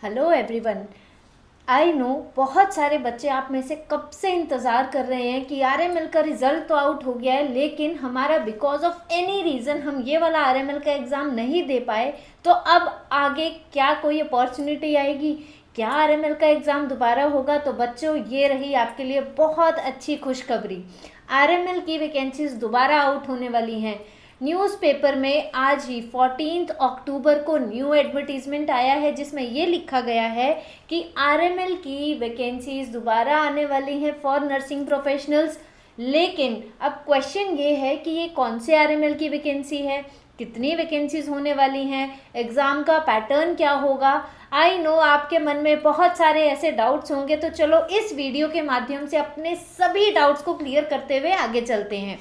Hello everyone. I know बहुत सारे बच्चे आप में से कब से इंतज़ार कर रहे हैं कि आरएमएल का रिज़ल्ट तो आउट हो गया है, लेकिन हमारा बिकॉज ऑफ एनी रीज़न हम ये वाला आरएमएल का एग्ज़ाम नहीं दे पाए। तो अब आगे क्या कोई अपॉर्चुनिटी आएगी, क्या आरएमएल का एग्ज़ाम दोबारा होगा? तो बच्चों, ये रही आपके लिए बहुत अच्छी खुशखबरी। आरएमएल की वैकेंसीज दोबारा आउट होने वाली हैं। न्यूज़पेपर में आज ही 14 अक्टूबर को न्यू एडवर्टीजमेंट आया है, जिसमें ये लिखा गया है कि आरएमएल की वैकेंसीज दोबारा आने वाली हैं फॉर नर्सिंग प्रोफेशनल्स। लेकिन अब क्वेश्चन ये है कि ये कौन से आरएमएल की वैकेंसी है, कितनी वैकेंसीज होने वाली हैं, एग्ज़ाम का पैटर्न क्या होगा। आई नो आपके मन में बहुत सारे ऐसे डाउट्स होंगे, तो चलो इस वीडियो के माध्यम से अपने सभी डाउट्स को क्लियर करते हुए आगे चलते हैं।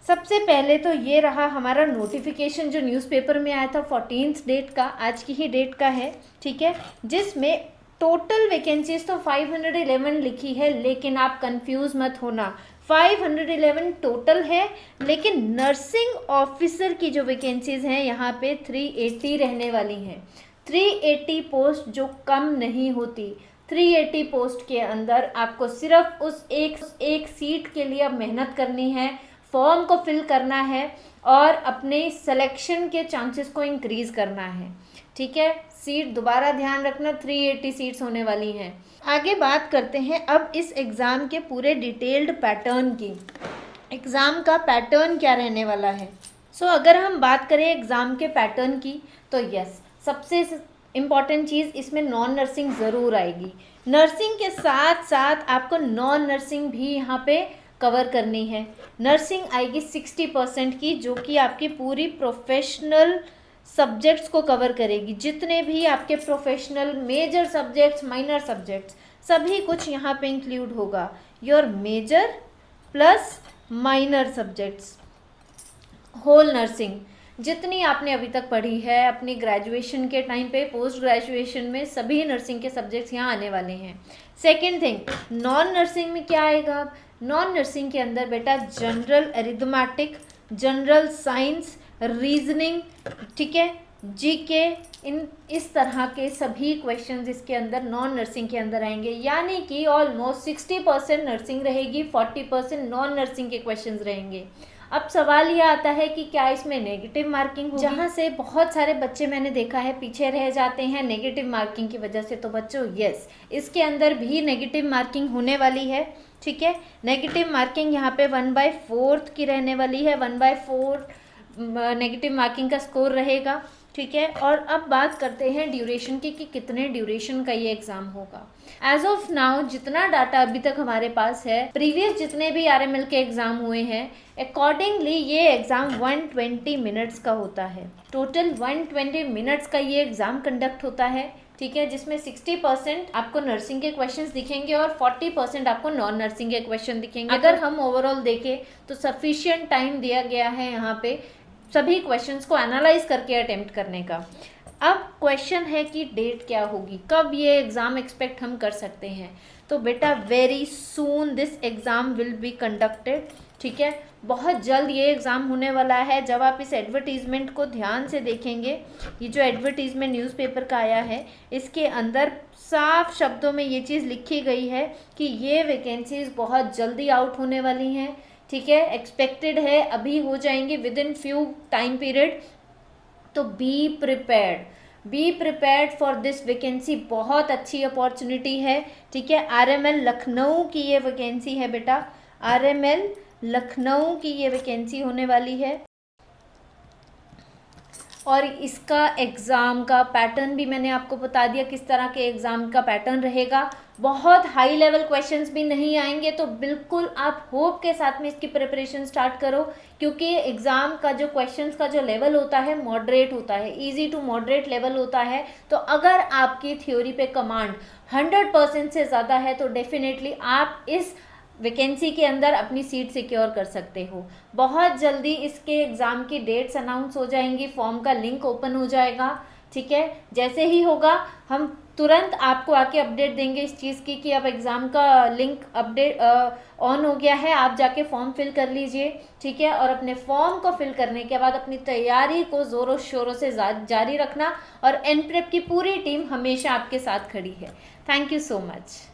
सबसे पहले तो ये रहा हमारा नोटिफिकेशन जो न्यूज़पेपर में आया था 14 डेट का, आज की ही डेट का है, ठीक है, जिसमें टोटल वैकेंसीज तो 511 लिखी है। लेकिन आप कंफ्यूज मत होना, 511 टोटल है, लेकिन नर्सिंग ऑफिसर की जो वैकेंसीज हैं यहाँ पे 380 रहने वाली हैं। 380 पोस्ट जो कम नहीं होती। 380 पोस्ट के अंदर आपको सिर्फ उस एक सीट के लिए अब मेहनत करनी है, फॉर्म को फिल करना है और अपने सिलेक्शन के चांसेस को इंक्रीज़ करना है, ठीक है। सीट दोबारा ध्यान रखना, 380 सीट्स होने वाली हैं। आगे बात करते हैं अब इस एग्ज़ाम के पूरे डिटेल्ड पैटर्न की। एग्ज़ाम का पैटर्न क्या रहने वाला है? अगर हम बात करें एग्ज़ाम के पैटर्न की, तो यस, सबसे इम्पॉर्टेंट चीज़ इसमें नॉन नर्सिंग ज़रूर आएगी। नर्सिंग के साथ साथ आपको नॉन नर्सिंग भी यहाँ पे कवर करनी है। नर्सिंग आएगी 60% की, जो कि आपकी पूरी प्रोफेशनल सब्जेक्ट्स को कवर करेगी। जितने भी आपके professional major subjects, minor subjects, सभी कुछ यहाँ पे इंक्लूड होगा। Your major plus minor subjects, whole nursing जितनी आपने अभी तक पढ़ी है अपनी ग्रेजुएशन के टाइम पे, पोस्ट ग्रेजुएशन में, सभी नर्सिंग के सब्जेक्ट्स यहाँ आने वाले हैं। सेकेंड थिंग, नॉन नर्सिंग में क्या आएगा? नॉन नर्सिंग के अंदर बेटा general arithmetic, general science, reasoning, ठीक है, जीके, इस तरह के सभी क्वेश्चंस इसके अंदर नॉन नर्सिंग के अंदर आएंगे। यानी कि ऑलमोस्ट 60% नर्सिंग रहेगी, 40% नॉन नर्सिंग के क्वेश्चंस रहेंगे। अब सवाल यह आता है कि क्या इसमें नेगेटिव मार्किंग होगी? जहाँ से बहुत सारे बच्चे मैंने देखा है पीछे रह जाते हैं नेगेटिव मार्किंग की वजह से। तो बच्चों यस, इसके अंदर भी नेगेटिव मार्किंग होने वाली है, ठीक है। नेगेटिव मार्किंग यहाँ पे 1/4 की रहने वाली है। 1/4 नेगेटिव मार्किंग का स्कोर रहेगा, ठीक है। और अब बात करते हैं ड्यूरेशन की कि कितने ड्यूरेशन का ये एग्ज़ाम होगा। एज ऑफ नाउ जितना डाटा अभी तक हमारे पास है, प्रीवियस जितने भी आरएमएल के एग्ज़ाम हुए हैं, अकॉर्डिंगली ये एग्ज़ाम 120 मिनट्स का होता है। टोटल 120 मिनट्स का ये एग्ज़ाम कंडक्ट होता है, ठीक है, जिसमें 60% आपको नर्सिंग के क्वेश्चंस दिखेंगे और 40% आपको नॉन नर्सिंग के क्वेश्चन दिखेंगे। अगर हम ओवरऑल देखें तो सफिशिएंट टाइम दिया गया है यहाँ पे सभी क्वेश्चंस को एनालाइज करके अटेम्प्ट करने का। अब क्वेश्चन है कि डेट क्या होगी, कब ये एग्ज़ाम एक्सपेक्ट हम कर सकते हैं? तो बेटा very soon this exam will be conducted, ठीक है, बहुत जल्द ये एग्ज़ाम होने वाला है। जब आप इस एडवर्टीज़मेंट को ध्यान से देखेंगे, ये जो एडवर्टीज़मेंट न्यूज़पेपर का आया है, इसके अंदर साफ शब्दों में ये चीज़ लिखी गई है कि ये वैकेंसीज बहुत जल्दी आउट होने वाली हैं, ठीक है, एक्सपेक्टेड है अभी हो जाएंगे within few time period. तो be prepared for this vacancy. बहुत अच्छी अपॉर्चुनिटी है, ठीक है। आरएमएल लखनऊ की ये वैकेंसी है बेटा, आरएमएल लखनऊ की ये वैकेंसी होने वाली है। और इसका एग्ज़ाम का पैटर्न भी मैंने आपको बता दिया किस तरह के एग्ज़ाम का पैटर्न रहेगा। बहुत हाई लेवल क्वेश्चंस भी नहीं आएंगे, तो बिल्कुल आप होप के साथ में इसकी प्रिपरेशन स्टार्ट करो, क्योंकि एग्ज़ाम का जो क्वेश्चंस का जो लेवल होता है मॉडरेट होता है, इजी टू मॉडरेट लेवल होता है। तो अगर आपकी थ्योरी पे कमांड 100% से ज़्यादा है तो डेफिनेटली आप इस वैकेंसी के अंदर अपनी सीट सिक्योर कर सकते हो। बहुत जल्दी इसके एग्ज़ाम की डेट्स अनाउंस हो जाएंगी, फॉर्म का लिंक ओपन हो जाएगा, ठीक है, जैसे ही होगा हम तुरंत आपको आके अपडेट देंगे इस चीज़ की कि अब एग्ज़ाम का लिंक अपडेट ऑन हो गया है, आप जाके फॉर्म फिल कर लीजिए। ठीक है, और अपने फॉर्म को फिल करने के बाद अपनी तैयारी को ज़ोरों शोरों से जारी रखना, और एनप्रेप की पूरी टीम हमेशा आपके साथ खड़ी है। Thank you so much.